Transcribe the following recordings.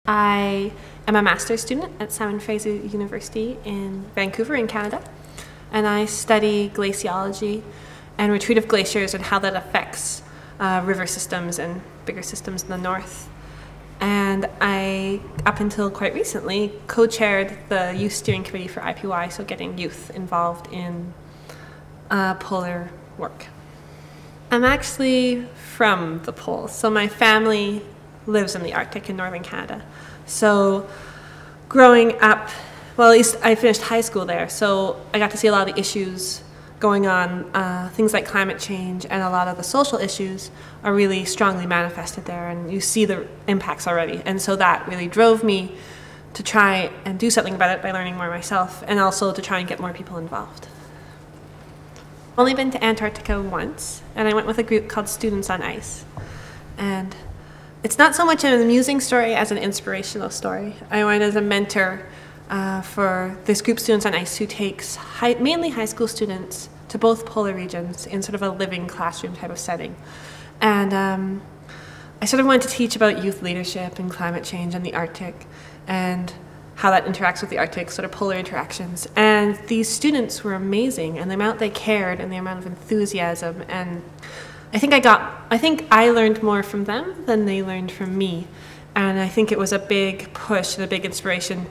I am a master's student at Simon Fraser University in Vancouver in Canada, and I study glaciology and retreat of glaciers and how that affects river systems and bigger systems in the north. And I, up until quite recently, co-chaired the youth steering committee for IPY, so getting youth involved in polar work. I'm actually from the poles, so my family lives in the Arctic in northern Canada. So growing up, well, at least I finished high school there, so I got to see a lot of the issues going on. Things like climate change and a lot of the social issues are really strongly manifested there, and you see the impacts already. And so that really drove me to try and do something about it by learning more myself, and also to try and get more people involved. I've only been to Antarctica once, and I went with a group called Students on Ice. And it's not so much an amusing story as an inspirational story. I went as a mentor for this group, Students on Ice, who takes mainly high school students to both polar regions in sort of a living classroom type of setting. And I sort of wanted to teach about youth leadership and climate change and the Arctic and how that interacts with the Arctic, sort of polar interactions. And these students were amazing, and the amount they cared and the amount of enthusiasm, and I think I learned more from them than they learned from me. And I think it was a big push and a big inspiration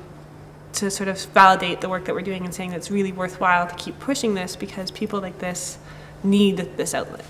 to sort of validate the work that we're doing and saying that it's really worthwhile to keep pushing this because people like this need this outlet.